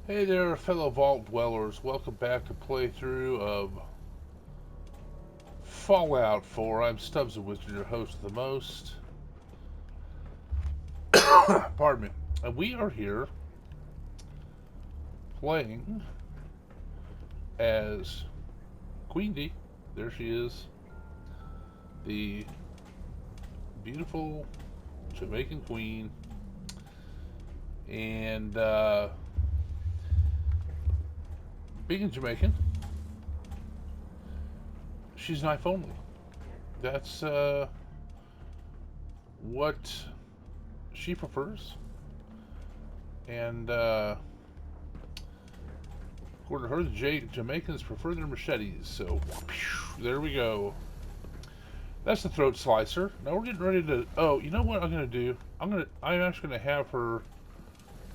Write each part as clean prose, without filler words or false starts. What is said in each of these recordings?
Hey there, fellow vault dwellers. Welcome back to playthrough of Fallout 4. I'm Stubbs the Wizard, your host of the most. Pardon me. And we are here playing as Queen Bee. There she is. The beautiful Jamaican queen. And being Jamaican, she's knife only. That's what she prefers. And according to her, the Jamaicans prefer their machetes. So there we go. That's the throat slicer. Now we're getting ready to. Oh, you know what I'm gonna do? I'm actually gonna have her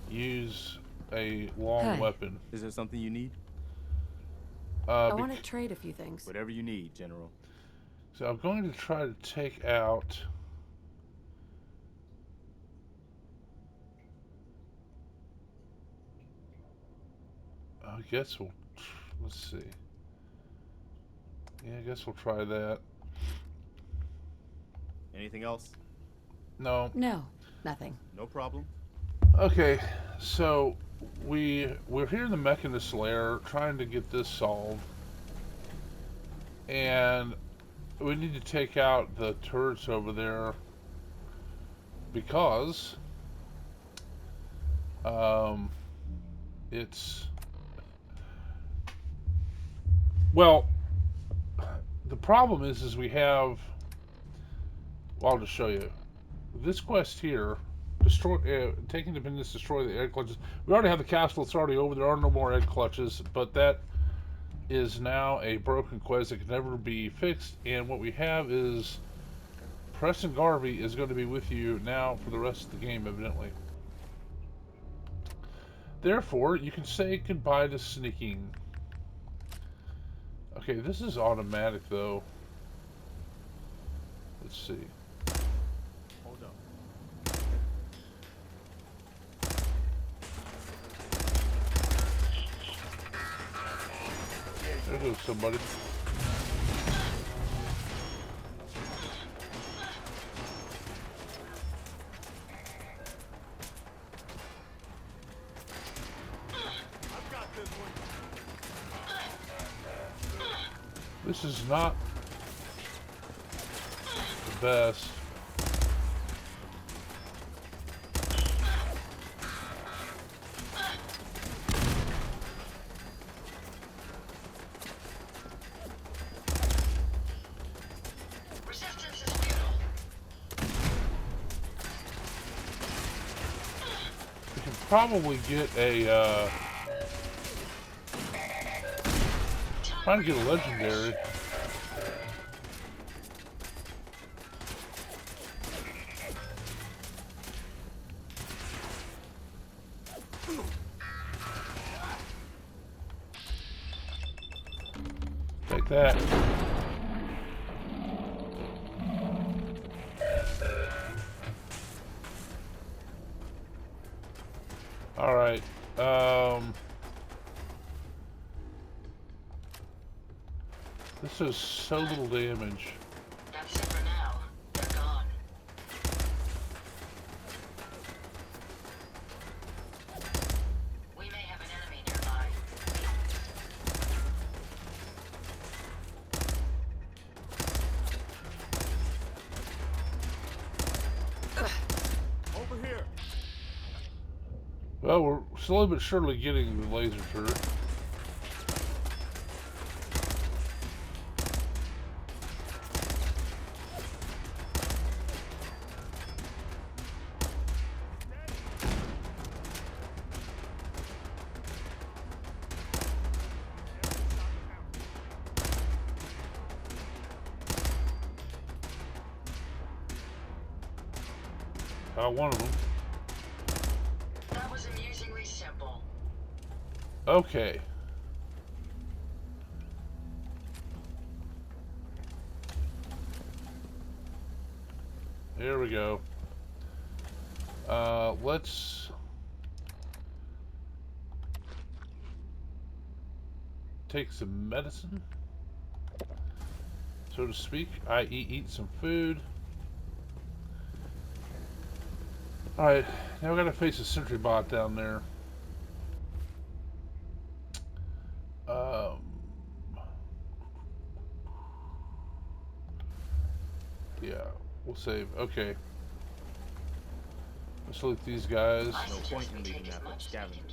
use a long Hey, weapon. Is there something you need? I want to trade a few things. Whatever you need, General. So I'm going to try to take out. I guess we'll. Let's see. Yeah, I guess we'll try that. Anything else? No. No, nothing. No problem. Okay, so we're here in the Mechanist lair trying to get this solved, and we need to take out the turrets over there because um, it's well. The problem is we have. Well, I'll just show you this quest here. Destroy, taking Independence, destroy the egg clutches. We already have the castle. It's already over. There are no more egg clutches, but that is now a broken quest that can never be fixed. And what we have is Preston Garvey is going to be with you now for the rest of the game, evidently. Therefore, you can say goodbye to sneaking. Okay, this is automatic though. Let's see. Hold up. There goes somebody. I've got this one. This is not the best. Resistance is futile. We can probably get a, trying to get a legendary. Take that. Alright. This does so little damage. That's it for now. They're gone. We may have an enemy nearby. Over here. Well, we're slowly but surely getting the laser turret. One of them. That was amusingly simple. Okay. There we go. Let's take some medicine, so to speak, i.e. eat some food. Alright, now we gotta face a sentry bot down there. Yeah, we'll save. Okay. Let's loot these guys. No point in leaving that for scavengers.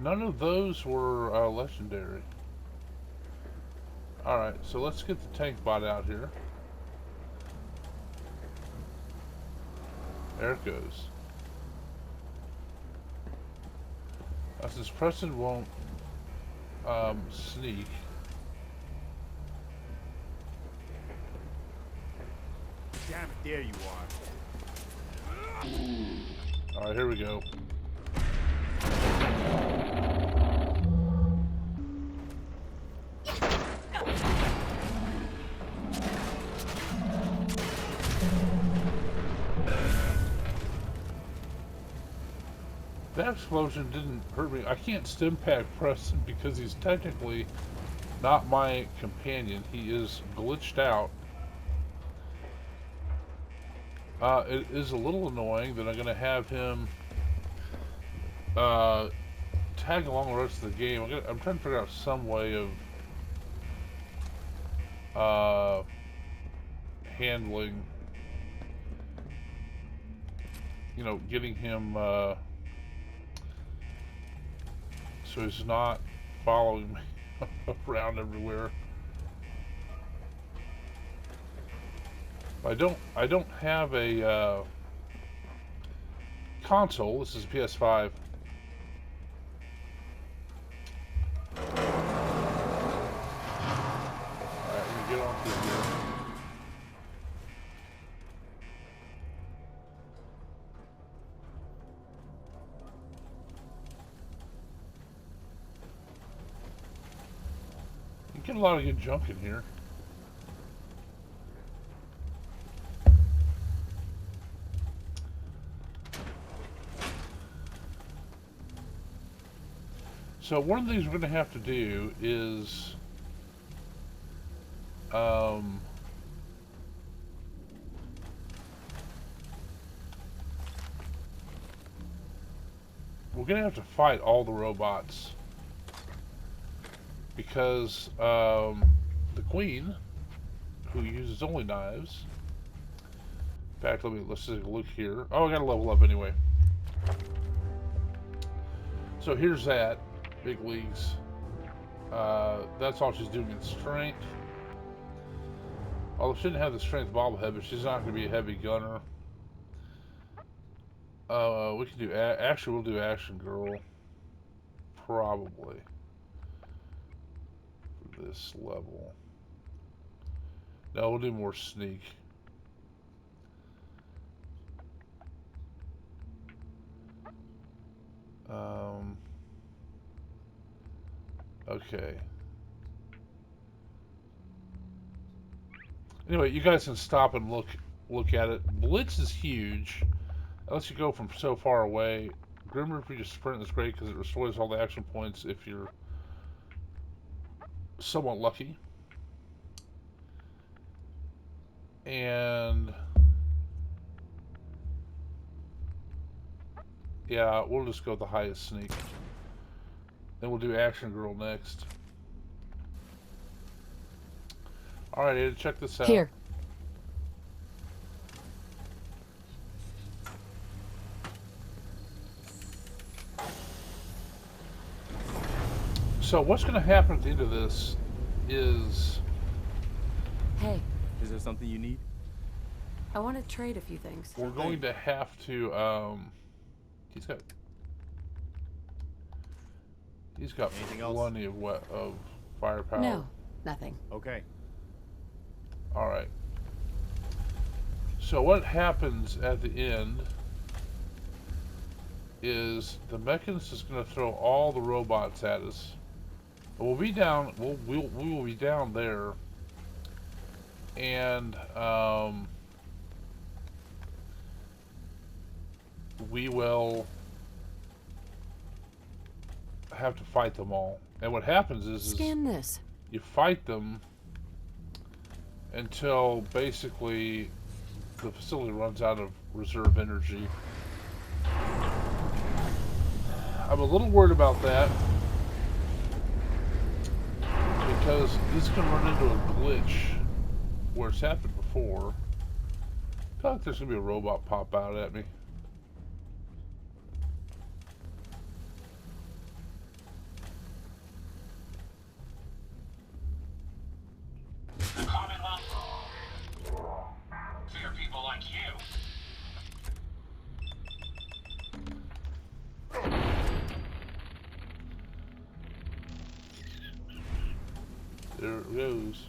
None of those were legendary. Alright, so let's get the tank bot out here. There it goes. Since Preston won't sneak, Damn it, there you are. alright, here we go. That explosion didn't hurt me. I can't stim pack Preston because he's technically not my companion. He is glitched out. It is a little annoying that I'm going to have him tag along the rest of the game. I'm trying to figure out some way of handling, you know, getting him so he's not following me around everywhere. I don't have a console. This is PS5. Alright, let me get on through here. You get a lot of good junk in here. So one of the things we're going to have to do is we're going to have to fight all the robots because the queen, who uses only knives. In fact, let's take a look here. Oh, I got to level up anyway. So here's that. Big leagues. That's all she's doing in strength. Although she didn't have the strength bobblehead, but she's not going to be a heavy gunner. We can do actually we'll do Action Girl, probably for this level. No, we'll do more sneak. Okay. Anyway, you guys can stop and look at it. Blitz is huge. It lets you go from so far away. Grim Reaper, you sprint is great because it restores all the action points if you're somewhat lucky. And yeah, we'll just go with the highest sneak. Then we'll do Action Girl next. Alright, Ada, check this out. Here. So what's going to happen at the end of this is... Hey, Is there something you need? I want to trade a few things. we're going to have to, He's got Anything else? plenty of firepower. No, nothing. Okay. Alright. So what happens at the end is the Mechanist is going to throw all the robots at us. We'll be down, we will be down there, and we will have to fight them all. And what happens is Scan this. you fight them until basically the facility runs out of reserve energy. I'm a little worried about that because this can run into a glitch where it's happened before. I feel like there's gonna be a robot pop out at me. The Commonwealth fear people like you. There it goes.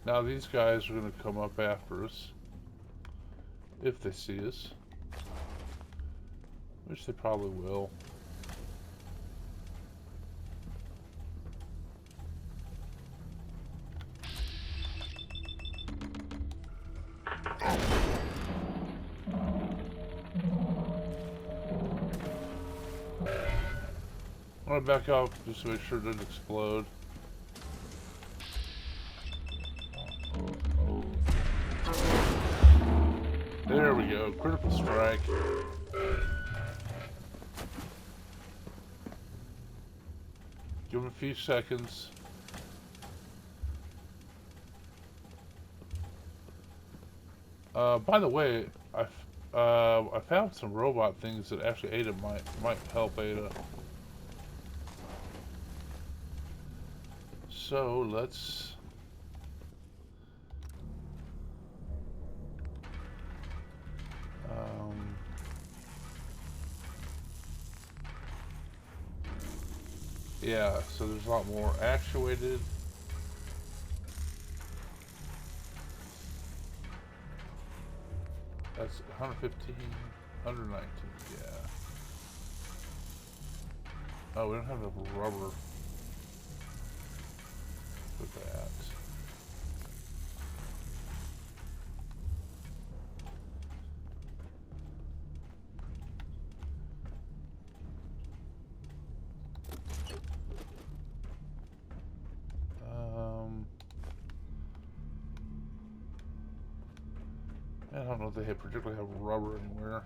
Now these guys are going to come up after us. If they see us. Which they probably will. I'm going to back up just to make sure it doesn't explode. There we go, critical strike. Give him a few seconds. By the way, I found some robot things that actually Ada might help Ada. So let's yeah, so there's a lot more actuated. That's 115, 119, yeah. Oh, we don't have enough rubber for that. I don't know if they particularly have rubber anywhere.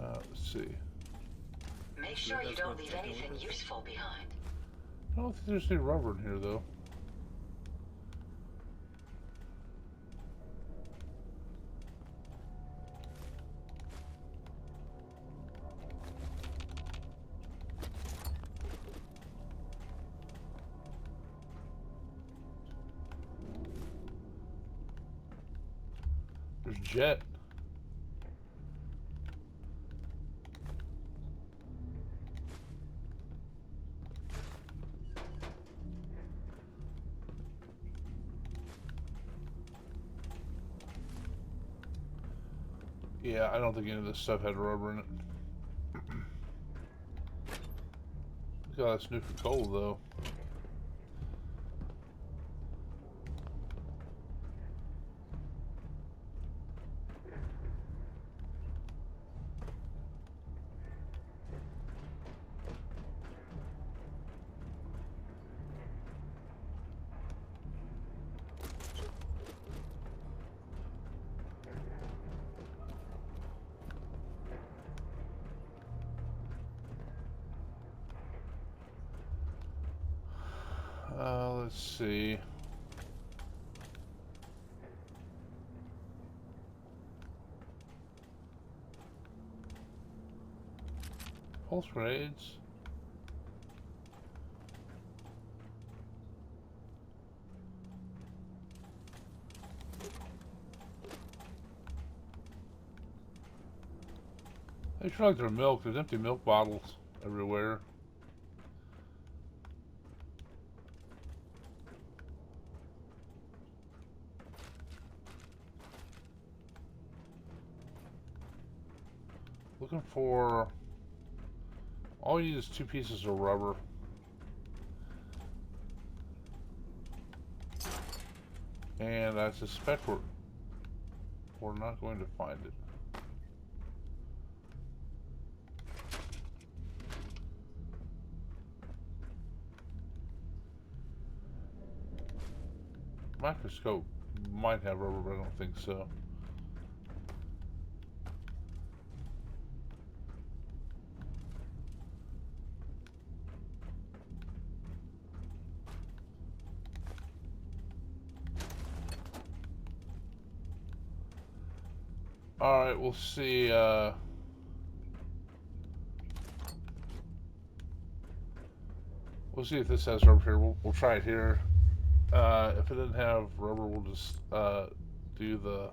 Let's see. Make sure you don't leave anything useful behind. I don't think there's any rubber in here, though. There's jet. Yeah, I don't think any of this stuff had rubber in it. Look at all that's new for coal, though. Let's see. Pulse grenades. They feel like their milk. There's empty milk bottles everywhere. Looking for... All you need is 2 pieces of rubber. And I suspect we're not going to find it. Microscope might have rubber, but I don't think so. Alright, we'll see, we'll see if this has rubber here. We'll try it here. If it doesn't have rubber, we'll just, do the...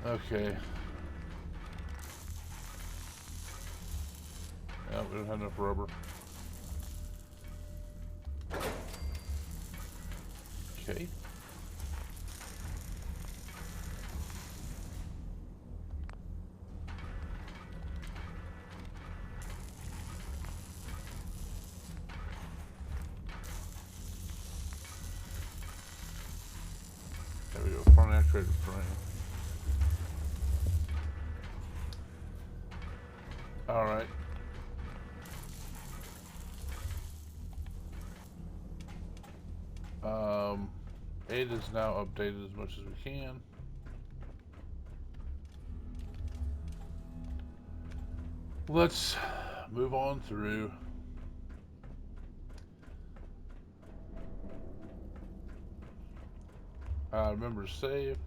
Okay. Yeah, we don't have enough rubber. Okay. There we go, front actuator frame. Alright. Um, 8 is now updated as much as we can. Let's move on through. Remember to save.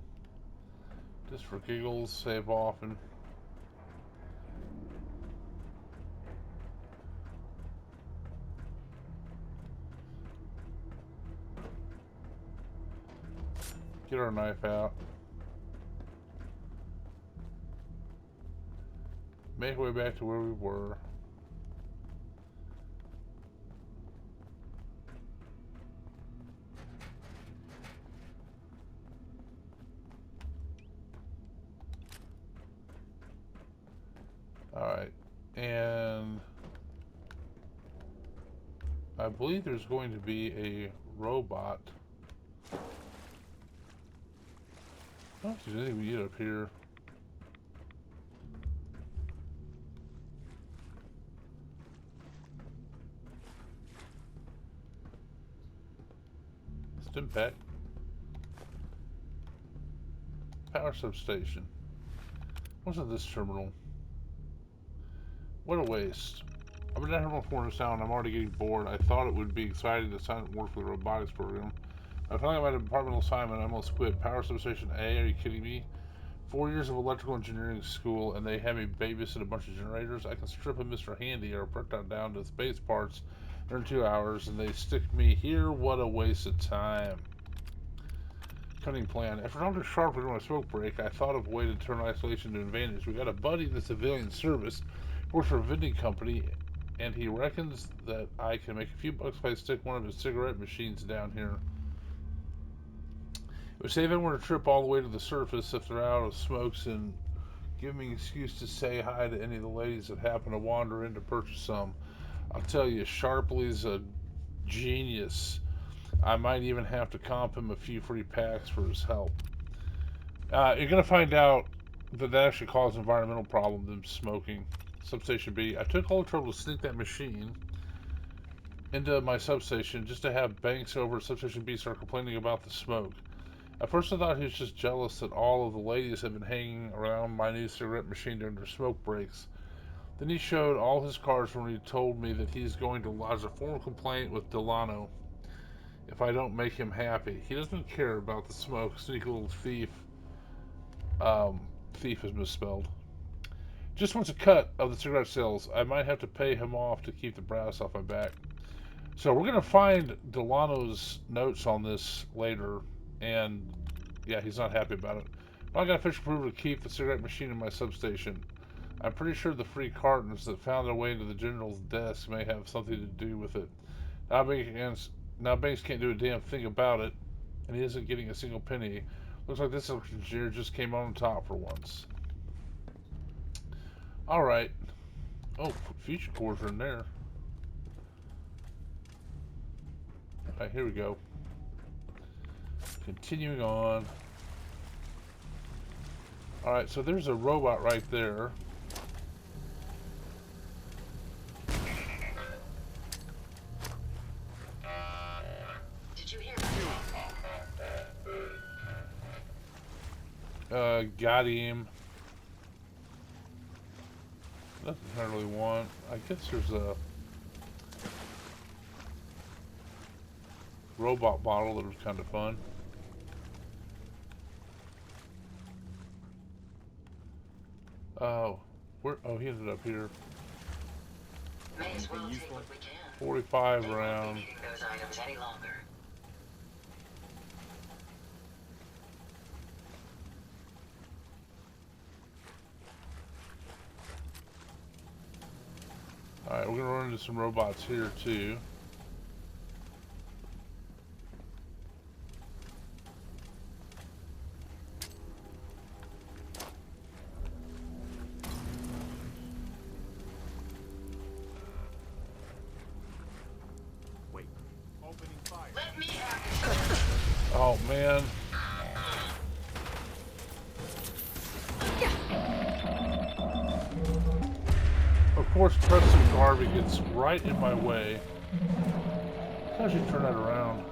Just for giggles, save often. Get our knife out. Make our way back to where we were. Alright, and I believe there's going to be a robot. I don't know if there's anything we get up here. Stimpack. Power substation. What's in this terminal? What a waste. I've been down here before in town and I'm already getting bored. I thought it would be exciting to sign up and work for the robotics program. I finally got my departmental assignment. I almost quit. Power substation A, are you kidding me? 4 years of electrical engineering school and they have me babysit a bunch of generators. I can strip a Mr. Handy or print that down to its base parts in 2 hours and they stick me here. What a waste of time. Cunning plan. After Dr. Sharp was on a smoke break, I thought of a way to turn isolation to advantage. We got a buddy in the civilian service, works for a vending company, and he reckons that I can make a few bucks if I stick one of his cigarette machines down here. It would save everyone a trip all the way to the surface if they're out of smokes and give me an excuse to say hi to any of the ladies that happen to wander in to purchase some. I'll tell you, Sharpley's a genius. I might even have to comp him a few free packs for his help. You're going to find out that actually caused an environmental problem, them smoking. Substation B. I took all the trouble to sneak that machine into my substation just to have Banks over at Substation B start complaining about the smoke. At first I thought he was just jealous that all of the ladies had been hanging around my new cigarette machine during their smoke breaks. Then he showed all his cards when he told me that he's going to lodge a formal complaint with Delano if I don't make him happy. He doesn't care about the smoke. Sneaky little thief. Thief is misspelled. Just wants a cut of the cigarette sales. I might have to pay him off to keep the brass off my back. So we're going to find Delano's notes on this later. And Yeah, he's not happy about it. Well, I got official proof to keep the cigarette machine in my substation. I'm pretty sure the free cartons that found their way into the general's desk may have something to do with it. Now Banks can't do a damn thing about it, and he isn't getting a single penny. Looks like this engineer just came on top for once. Alright. Oh, future cores are in there. Alright, here we go. Continuing on. Alright, so there's a robot right there. Did you hear that? Got him. Nothing I really want. I guess there's a robot bottle that was kind of fun. Oh, he ended up here. May as well take what we can. 45 They won't be round. needing those items any longer. Alright, we're gonna run into some robots here too. Wait. Opening fire. Let me have this. Oh man. Of course, Preston Garvey gets right in my way. How should you turn that around?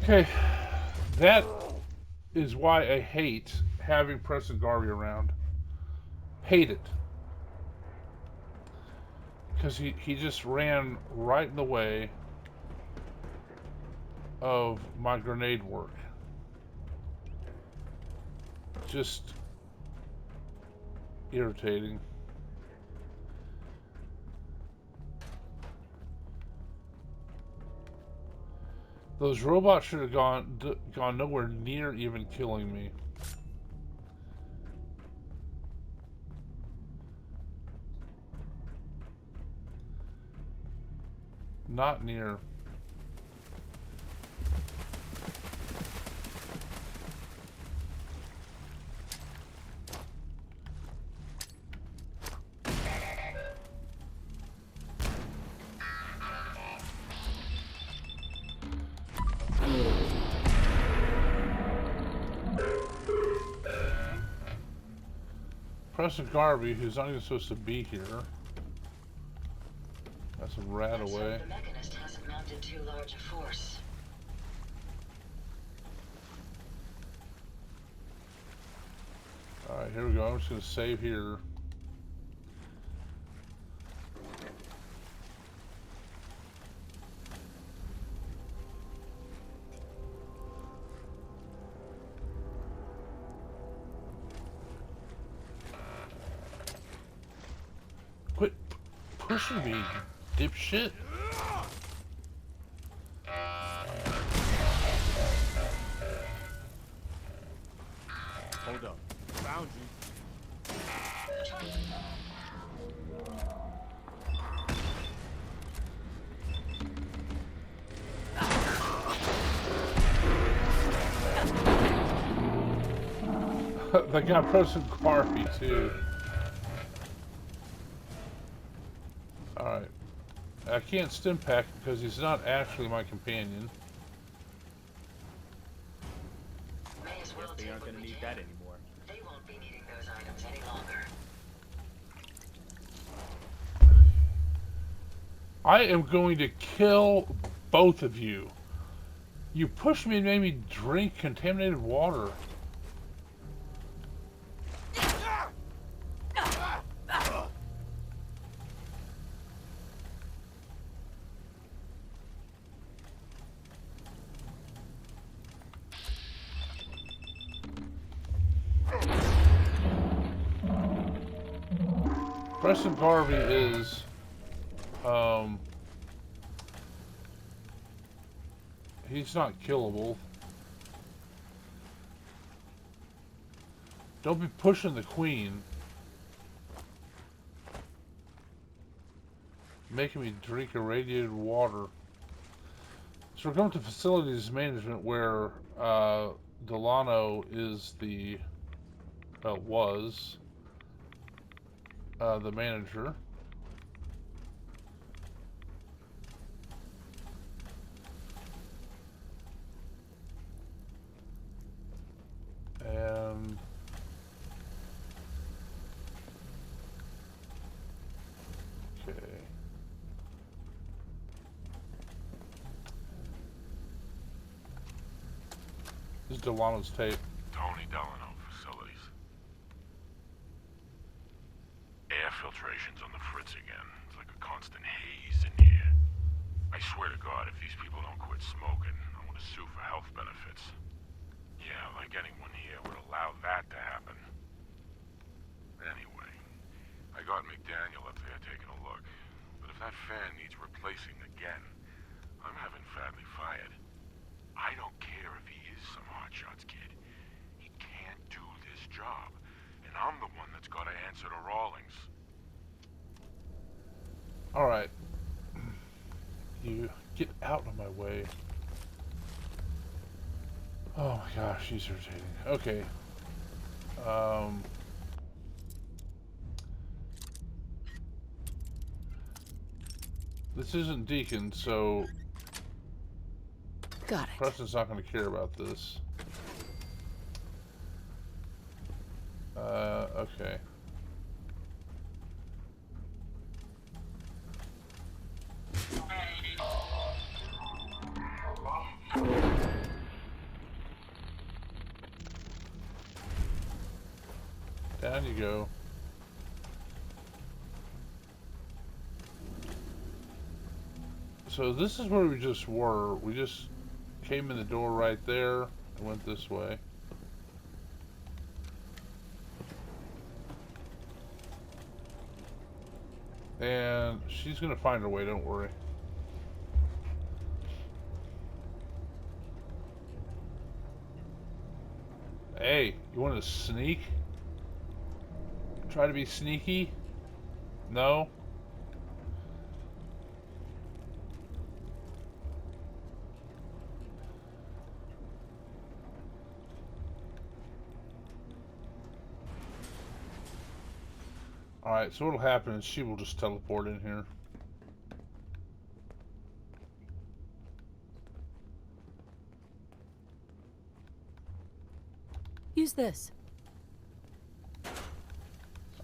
Okay, that is why I hate having Preston Garvey around. Hate it. Because he just ran right in the way of my grenade work. Just irritating. Those robots should have gone nowhere near even killing me. Not near. Preston Garvey, who's not even supposed to be here. That's a rat Let's hope away. the Mechanist hasn't mounted too large a force. Alright, here we go. I'm just going to save here. Quit pushing me, dipshit. Hold up. Found you. They got Preston Garvey too. Alright. I can't stim pack because he's not actually my companion. May as well Guess they take aren't what gonna we need can. that anymore. They won't be needing those items any longer. I am going to kill both of you. You pushed me and made me drink contaminated water. Preston Garvey is, um, he's not killable. Don't be pushing the queen. Making me drink irradiated water. So we're going to facilities management where Delano is the, was the manager. And okay. This is Delano's tape. Tony Delano, facilities. Air filtration's on the fritz again. It's like a constant haze in here. I swear to God, if these people don't quit smoking, I'm gonna sue for health benefits. Yeah, like anyone here would allow that to happen. Anyway, I got McDaniel up there taking a look. But if that fan needs replacing again, I'm having Fadley fired. I don't care if he is some hotshots kid. He can't do this job. And I'm the one that's got to answer to Rawlings. Alright. You get out of my way. Oh my gosh, he's irritating. Okay. This isn't Deacon, so Got it. Preston's not going to care about this. Okay. Down you go. So this is where we just were. We just came in the door right there and went this way. And she's gonna find her way, don't worry. Hey, you want to sneak? Try to be sneaky? No? Alright, so what'll happen is she will just teleport in here. Use this.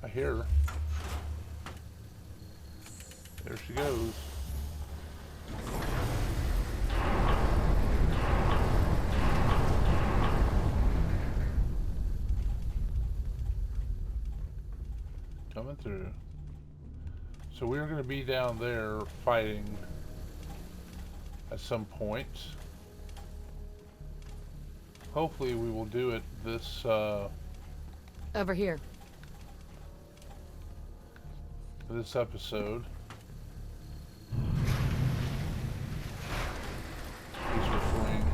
I hear her. There she goes. Coming through. So we're going to be down there fighting at some point. Hopefully we will do it this Over here. this episode. Use her fling.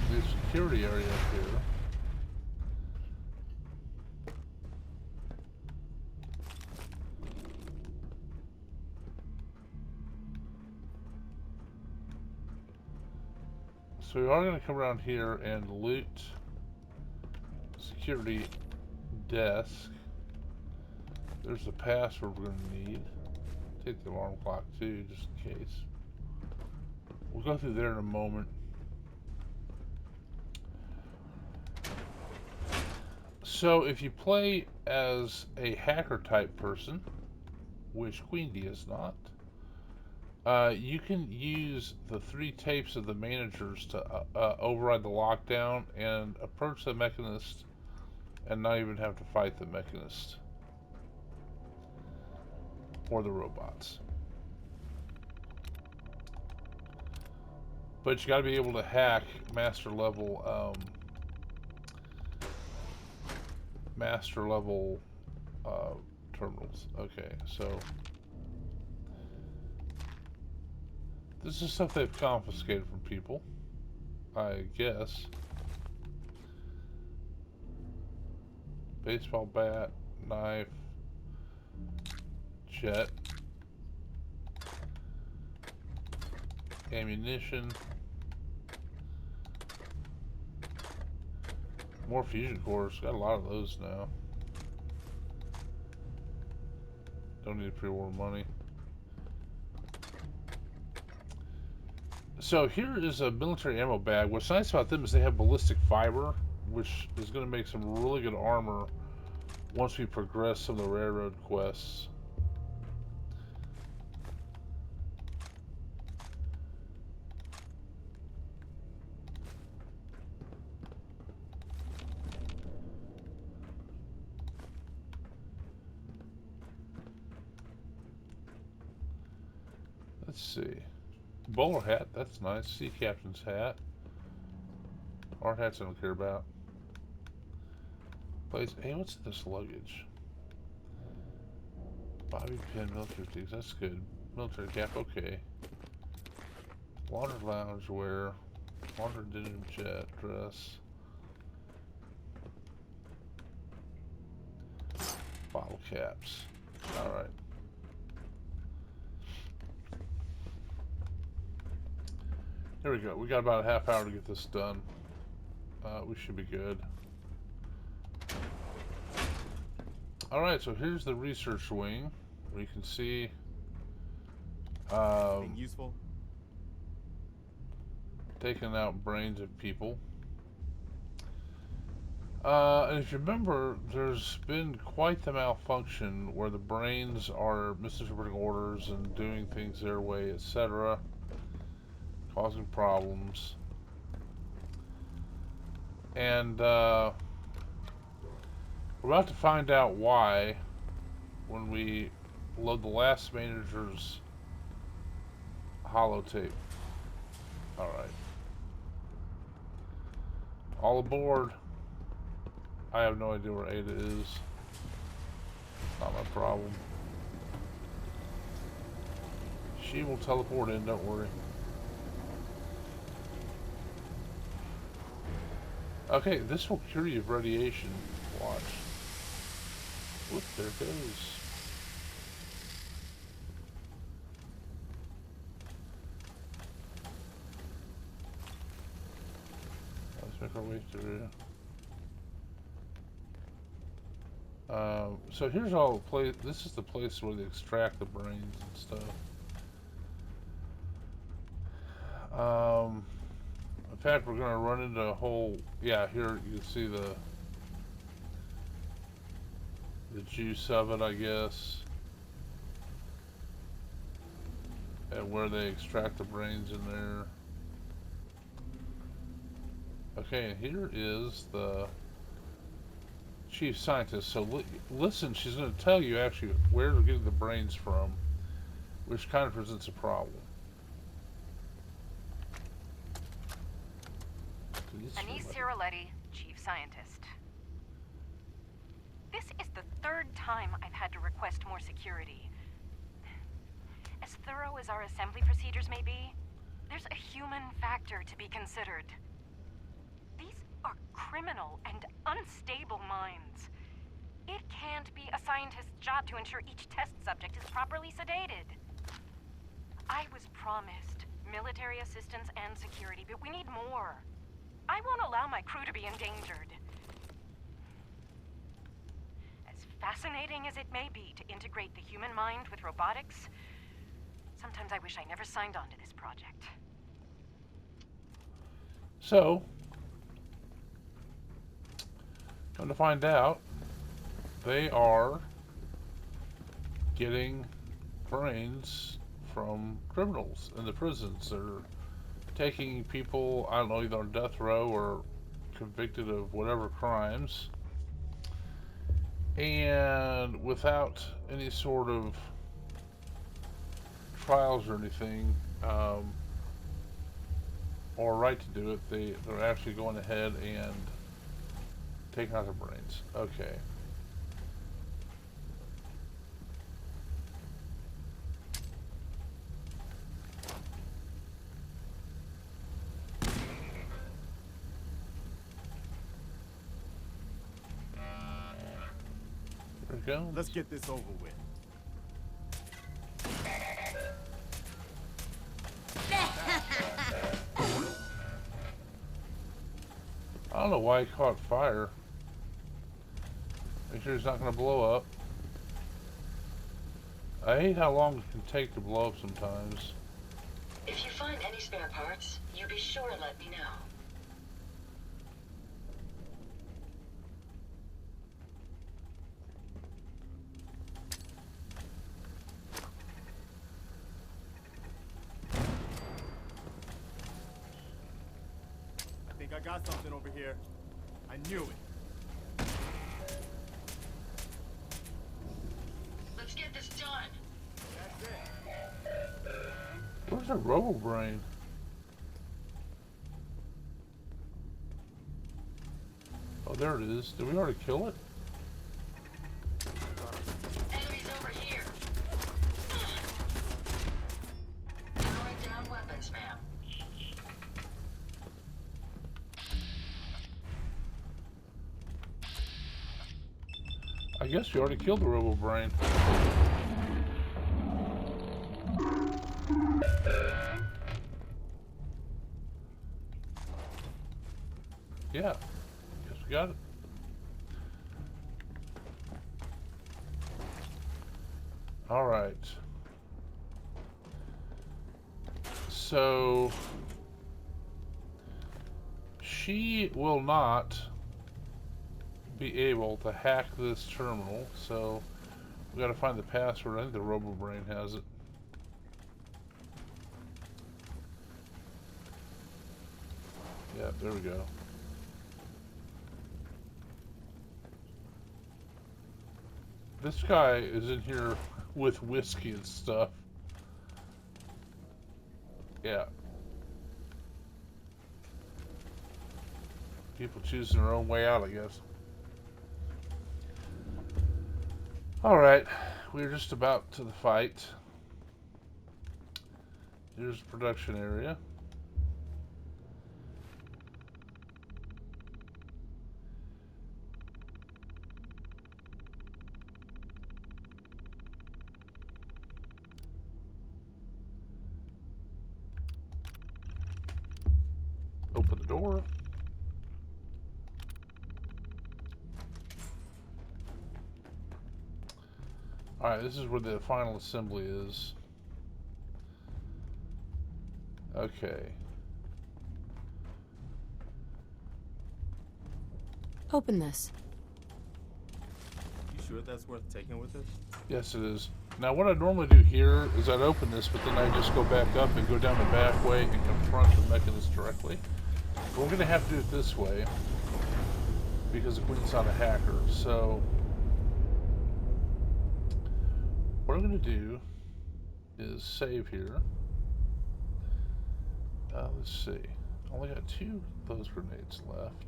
The security area up here. So we are going to come around here and loot security desk. There's the password we're going to need. Take the alarm clock too, just in case. We'll go through there in a moment. So if you play as a hacker type person, which Queen D is not, you can use the 3 tapes of the managers to override the lockdown and approach the Mechanist and not even have to fight the Mechanist or the robots. But you got to be able to hack master level uh, terminals. Okay, so this is stuff they've confiscated from people, I guess. Baseball bat, knife, jet, ammunition, more fusion cores. Got a lot of those now. Don't need pre-war money. So here is a military ammo bag. What's nice about them is they have ballistic fiber, which is going to make some really good armor once we progress some of the railroad quests. Let's see. Bowler hat, that's nice. Sea captain's hat. Our hats I don't care about. Place. Hey, what's this luggage? Bobby pin, military things. That's good. Military cap, okay. Water lounge wear. Water denim jet dress. Bottle caps. Alright. Here we go. We got about a half hour to get this done. We should be good. Alright, so here's the research wing. Where you can see Anything useful? taking out brains of people. And if you remember, there's been quite the malfunction where the brains are misinterpreting orders and doing things their way, etc., causing problems. And we're about to find out why when we load the last manager's holotape. Alright. All aboard. I have no idea where Ada is. Not my problem. She will teleport in, don't worry. Okay, this will cure you of radiation. Watch. Whoop, there it goes. Let's make our way through. So here's all the place. This is the place where they extract the brains and stuff. In fact, we're gonna run into a whole. Yeah, here you can see the juice of it, I guess, and where they extract the brains in there. Okay, and here is the chief scientist. So listen, she's going to tell you actually where they're getting the brains from, which kind of presents a problem. Anise Ciroletti, chief scientist. This is the third time I've had to request more security. As thorough as our assembly procedures may be, there's a human factor to be considered. These are criminal and unstable minds. It can't be a scientist's job to ensure each test subject is properly sedated. I was promised military assistance and security, but we need more. I won't allow my crew to be endangered. As fascinating as it may be to integrate the human mind with robotics, sometimes I wish I never signed on to this project. So, come to find out, they are getting brains from criminals in the prisons. They're taking people, I don't know, either on death row or convicted of whatever crimes, and without any sort of trials or anything, or right to do it. They're actually going ahead and taking out their brains. Okay. There we go. Let's get this over with. I don't know why he caught fire. Make sure he's not going to blow up. I hate how long it can take to blow up sometimes. If you find any spare parts, you be sure to let me know. I think I got something over here. I knew it. Let's get this done. That's it. Where's the robo brain? Oh, there it is. Did we already kill it? Enemies over here. Throwing down weapons, ma'am. I guess we already killed the robo brain. Yeah, guess we got it. All right. So she will not be able to hack this terminal, so we got to find the password. I think the robo brain has it. Yeah, there we go. This guy is in here with whiskey and stuff. Yeah. People choosing their own way out, I guess. Alright, we're just about to the fight. Here's the production area. Open the door. Alright, this is where the final assembly is. Okay. Open this. You sure that's worth taking with us? Yes, it is. Now, what I normally do here is I'd open this, but then I just go back up and go down the back way and confront the Mechanist directly. But we're going to have to do it this way because the Queen's not a hacker. So, what I'm going to do is save here. Let's see. I only got 2 of those grenades left.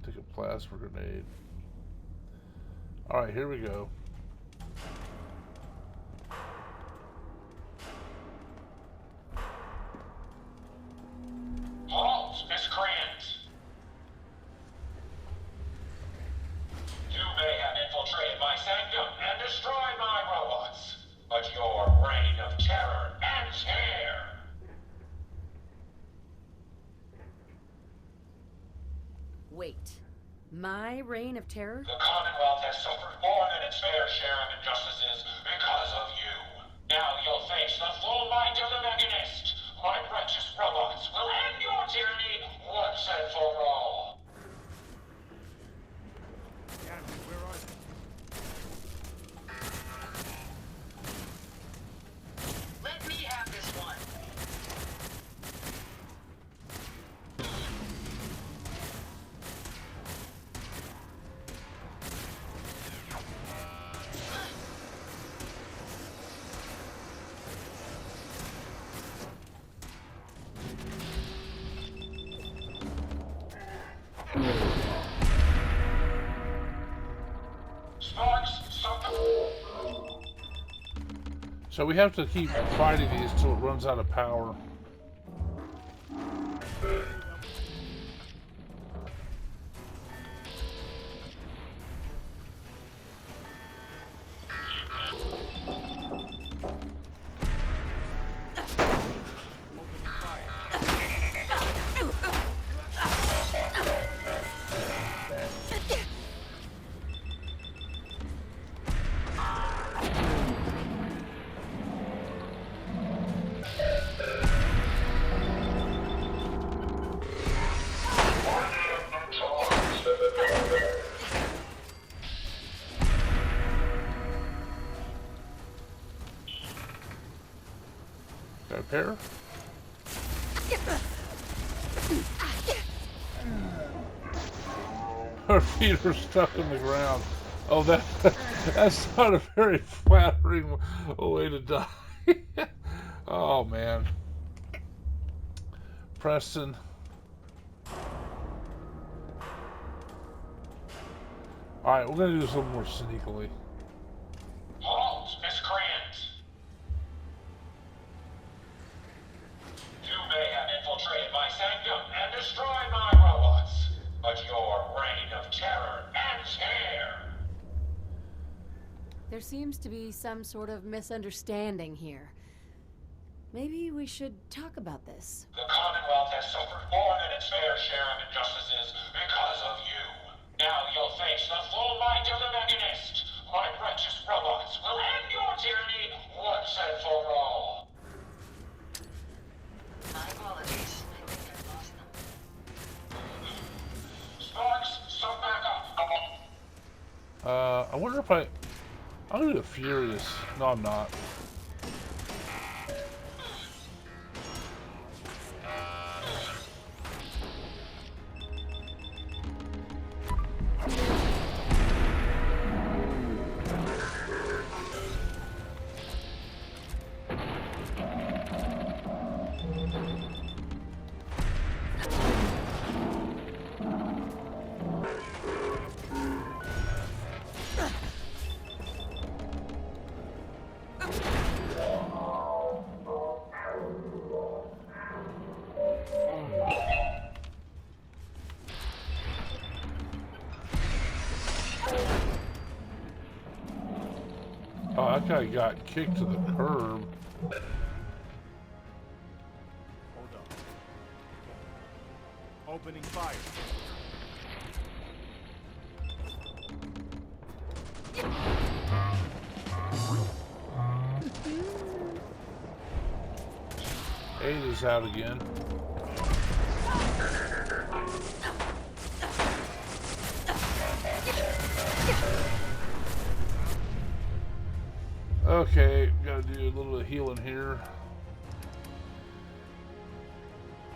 Take a plasma grenade. Alright, here we go. Halt, miscreant! You may have infiltrated my sanctum and destroyed my robots, but your reign of terror ends here! Wait. My reign of terror? The Commonwealth has suffered more than its fair share of injustices because of you. Now you'll face the full might of the Mechanist. My righteous robots will end your tyranny once and for all. Damn it, where are you? Let me have this one. So we have to keep fighting these till it runs out of power. Got a pair? Her feet are stuck in the ground. Oh, that's not a very flattering way to die. Oh man, Preston. All right, we're gonna do this a little more sneakily. Halt, miscreant! You may have infiltrated my sanctum and destroyed my robots, but your reign of terror ends here! There seems to be some sort of misunderstanding here. Maybe we should talk about this. The Commonwealth has suffered more than its fair share of injustices because of you. Now you'll face the full might of the Mechanist. My righteous robots will end your tyranny once and for all. My apologies. I think I lost them. Sparks, some backup. I wonder if I'm gonna do a furious. No, I'm not. Oh, that guy got kicked to the curb. Hold up. Opening fire. Ada's out again. Okay, gotta do a little bit of healing here.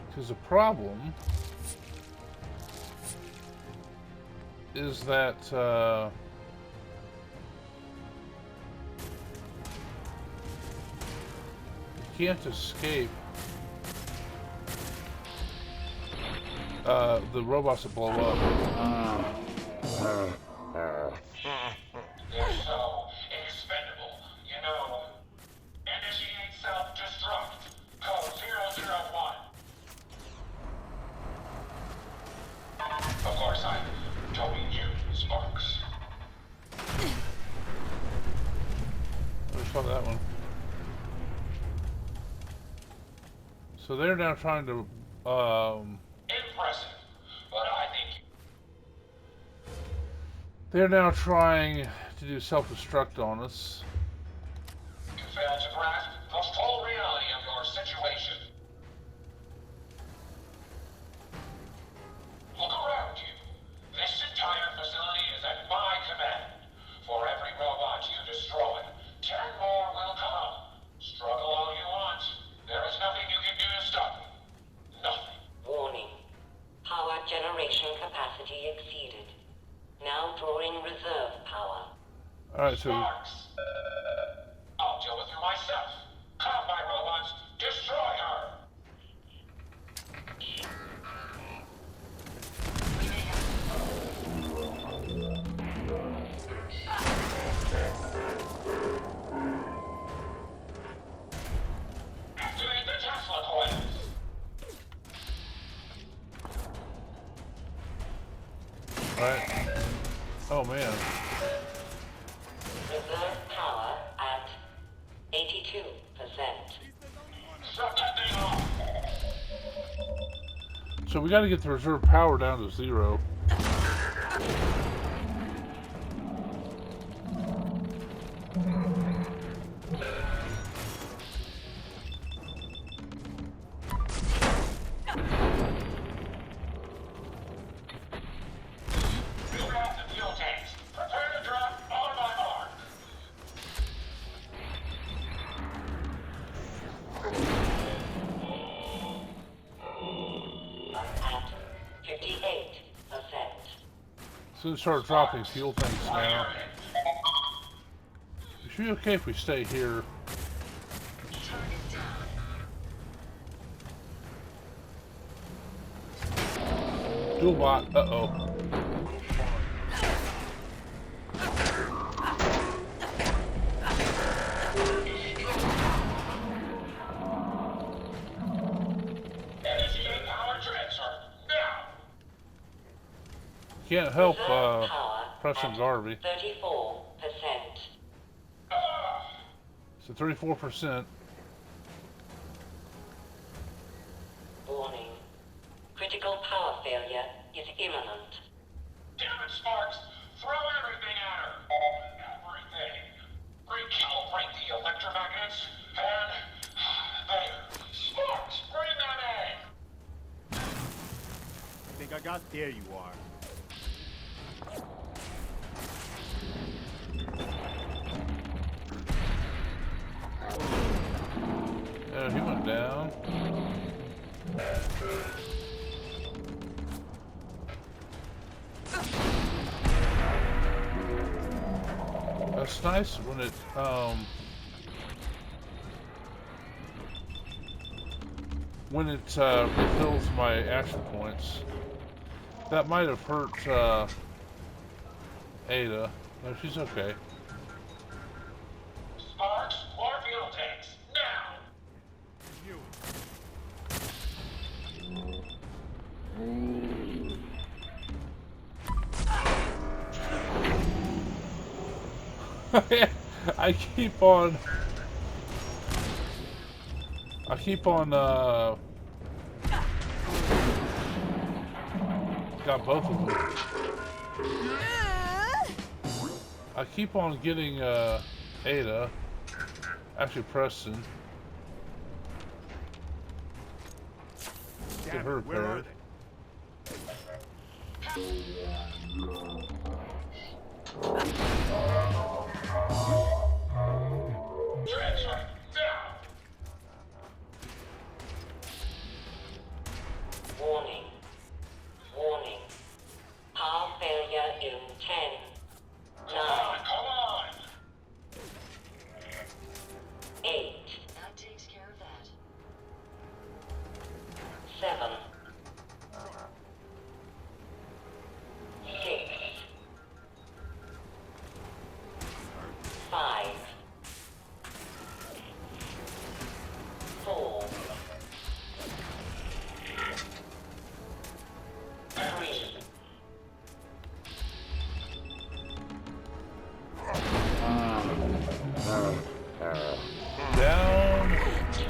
Because the problem is that you can't escape the robots that blow up. They're so expendable, you know. Initiate self-destruct. Code 001. Of course, I'm towing you, Sparks. I just saw that one. So they're now trying to Impressive, but I think they're now trying to do self-destruct on us. you failed to grasp the full reality of your situation. Look around you. This entire facility is at my command. For every robot you destroy, 10 more will come. Struggle all you want. There is nothing you can do to stop me. Nothing. Warning. Power generation capacity exceeded. Now drawing reserve power. Alright, so Sparks. I'll deal with you myself. Come, my robots. Destroy her. Right? Oh man. Reserve power at 82%. Shut that thing off! So we got to get the reserve power down to 0. Fill off the fuel tanks. Prepare to drop on my mark. At 58%. So we start dropping fuel tanks now. It should be okay if we stay here. Dual bot. Uh-oh. Initiate power transfer. Now! Can't help Reserve power pressing at Garvey. 34%. So 34%. Warning. Critical power failure is imminent. Damn it, Sparks! Throw everything at her! Everything! Recalibrate the electromagnets, and... there. Sparks, bring them in! I think I got... There you are. He went down. That's nice when it refills my action points. That might have hurt Ada. No, she's okay. Sparks, more fuel tanks, now! You. I keep on got both of them. I keep on getting Ada, actually Preston. Get Damn her it, where are repaired. Transfer, now! Warning. Warning. Power failure in 10, 9, Come on! 8, that takes care of that. 7, 6, 5, 4, 3, Down. 2,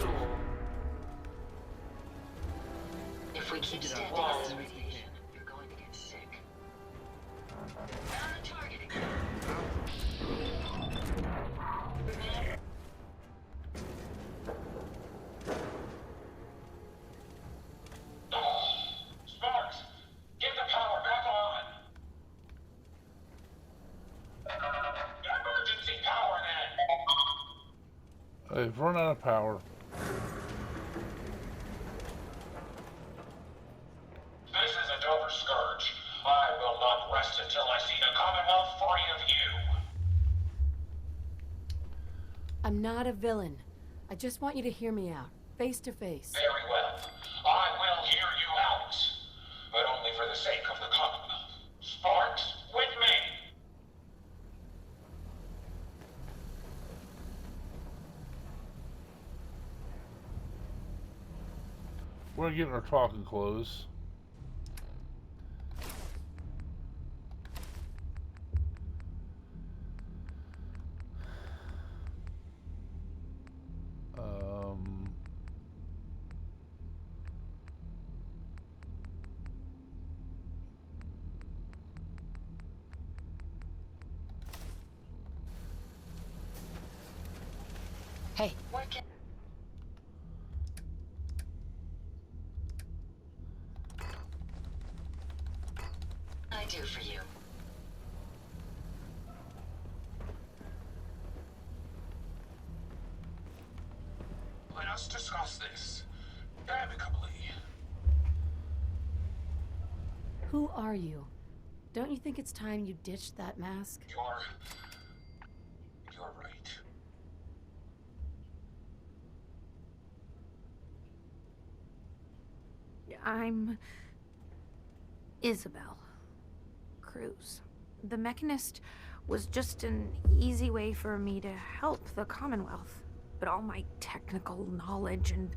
if we keep standing One. this radiation, you're going to get sick. On the target again. Sparks, get the power back on! Emergency power then! They've run out of power. This is a Dover Scourge. I will not rest until I see the Commonwealth free of you. I'm not a villain. I just want you to hear me out, face to face. Very well. I will hear you out. But only for the sake of the Commonwealth. Sparks, with me! We're getting our talking clothes. Hey, What can I do for you? Let us discuss this amicably. who are you? Don't you think it's time you ditched that mask? You're right. I'm Isabel Cruz. The Mechanist was just an easy way for me to help the Commonwealth. But all my technical knowledge and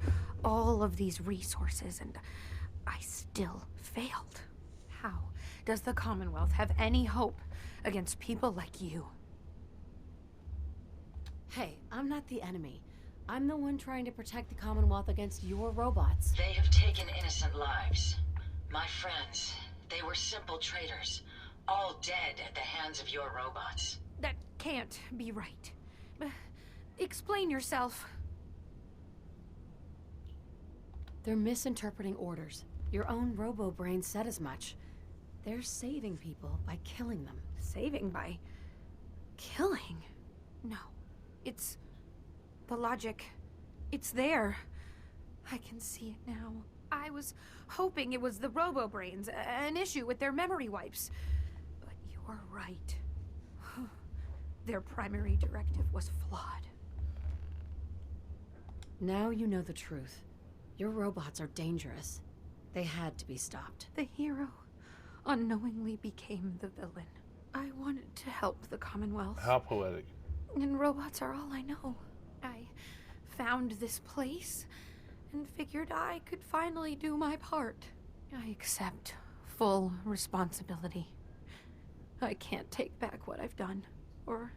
all of these resources, and I still failed. How does the Commonwealth have any hope against people like you? Hey, I'm not the enemy. I'm the one trying to protect the Commonwealth against your robots. They have taken innocent lives. My friends, they were simple traders, all dead at the hands of your robots. That can't be right. Explain yourself. They're misinterpreting orders. Your own robo-brain said as much. They're saving people by killing them. Saving by killing? No. It's the logic. It's there. I can see it now. I was hoping it was the robo-brains, an issue with their memory wipes. But you're right. Their primary directive was flawed. Now you know the truth. Your robots are dangerous. They had to be stopped. The hero unknowingly became the villain. I wanted to help the Commonwealth. How poetic. And robots are all I know. I found this place and figured I could finally do my part. I accept full responsibility. I can't take back what I've done, or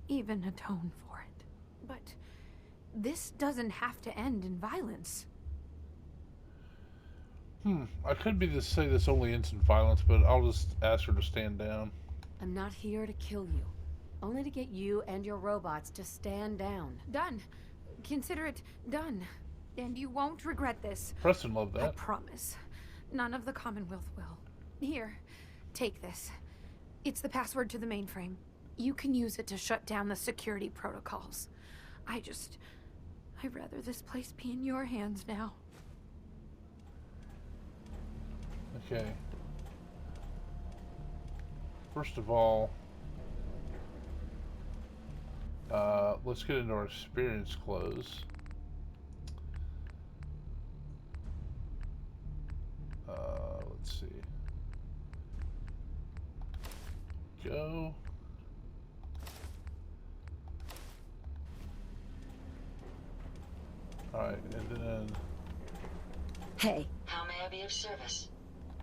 even atone for it. But this doesn't have to end in violence. I could be to say this only ends in violence, but I'll just ask her to stand down. I'm not here to kill you. Only to get you and your robots to stand down. Done. Consider it done. And you won't regret this. Preston loved I that. promise. None of the Commonwealth will. Here, take this. It's the password to the mainframe. You can use it to shut down the security protocols. I'd rather this place be in your hands now. Okay. First of all, let's get into our experience clothes. Let's see. Go. Alright, and then... Hey, How may I be of service?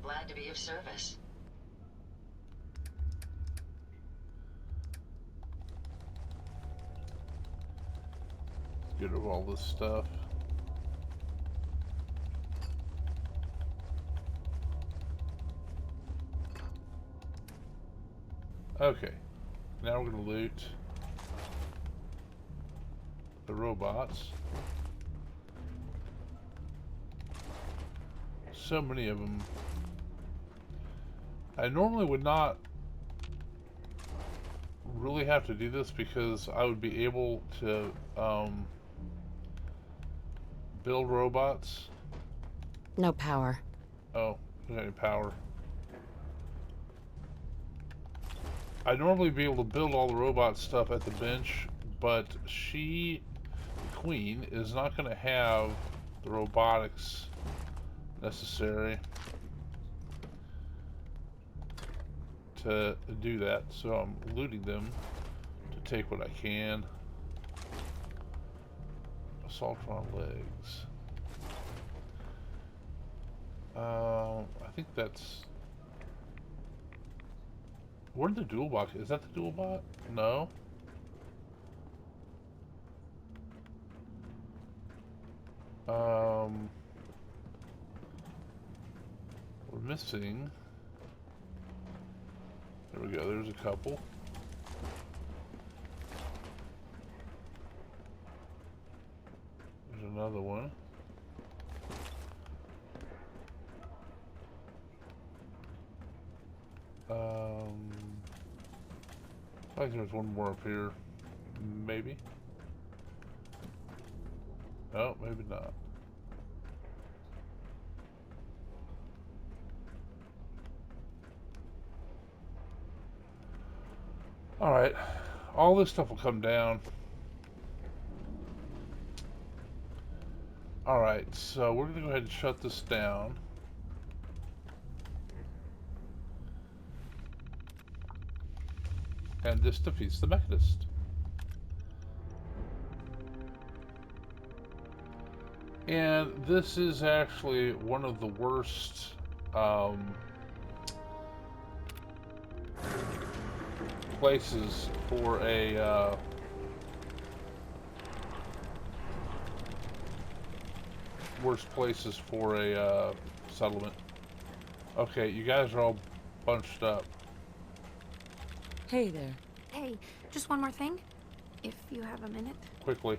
Glad to be of service. Get rid of all this stuff. Okay, now we're gonna loot the robots. So many of them. I normally would not really have to do this because I would be able to build robots. no power. Oh, there's any power. I'd normally be able to build all the robot stuff at the bench, but she, the queen, is not going to have the robotics necessary to do that, so I'm looting them to take what I can. Assaultron legs. I think that's... Where'd the dual box? Is that the dual bot? No. We're missing. There we go. There's a couple. another one. I think there's one more up here. Maybe. No, maybe not. Alright. All this stuff will come down. Alright, so we're going to go ahead and shut this down. And this defeats the Mechanist. And this is actually one of the worst places for a settlement. Okay, you guys are all bunched up. Hey there. Hey, just one more thing, if you have a minute. Quickly.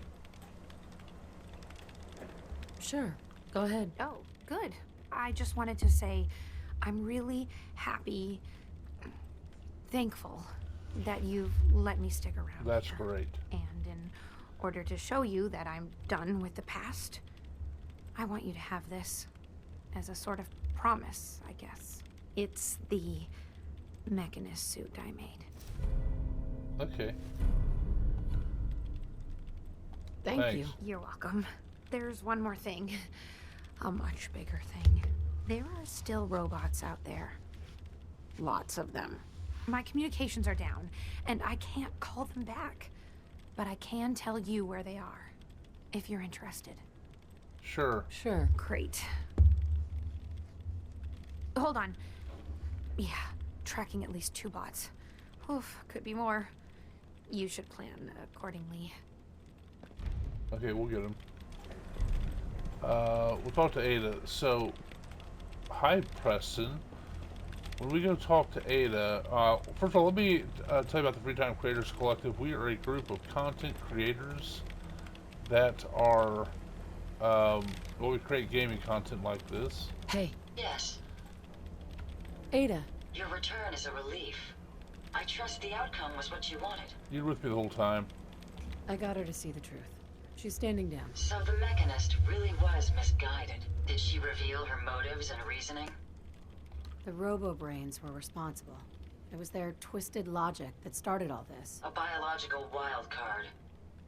Sure, go ahead. Oh, good. I just wanted to say I'm really happy, thankful that you've let me stick around. That's here. great. And in order to show you that I'm done with the past, I want you to have this as a sort of promise, I guess. It's the Mechanist suit I made. Okay. Thank Thanks. you. You're welcome. There's one more thing. A much bigger thing. There are still robots out there. Lots of them. My communications are down, and I can't call them back. But I can tell you where they are, if you're interested. Sure. Sure. Great. Hold on. Yeah, tracking at least 2 bots. Oof, could be more. You should plan accordingly. Okay, we'll get him. We'll talk to Ada. So, hi, Preston. When we go talk to Ada, first of all, let me tell you about the Free Time Creators Collective. We are a group of content creators that are, we create gaming content like this. Hey, Yes, Ada. your return is a relief. I trust the outcome was what you wanted. You were with me the whole time. I got her to see the truth. She's standing down. So the Mechanist really was misguided. Did she reveal her motives and reasoning? The robo-brains were responsible. It was their twisted logic that started all this. A biological wild card.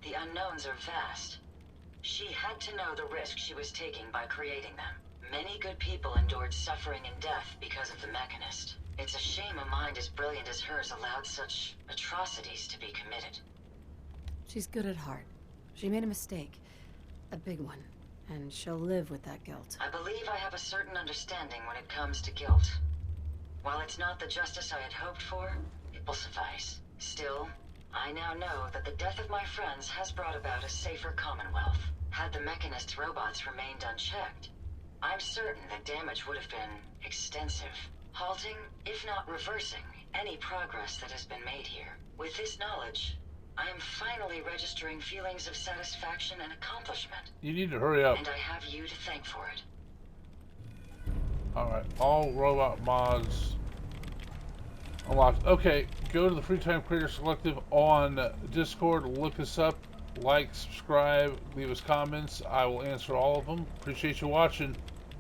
The unknowns are vast. She had to know the risk she was taking by creating them. Many good people endured suffering and death because of the Mechanist. It's a shame a mind as brilliant as hers allowed such atrocities to be committed. She's good at heart. She made a mistake. A big one. And she'll live with that guilt. I believe I have a certain understanding when it comes to guilt. While it's not the justice I had hoped for, it will suffice. Still, I now know that the death of my friends has brought about a safer Commonwealth. Had the Mechanist's robots remained unchecked, I'm certain that damage would have been extensive, halting, if not reversing, any progress that has been made here. With this knowledge, I am finally registering feelings of satisfaction and accomplishment. You need to hurry up. And I have you to thank for it. Alright, all robot mods unlocked. Okay, go to the Free Time Creators Collective on Discord, look us up, like, subscribe, leave us comments. I will answer all of them. Appreciate you watching.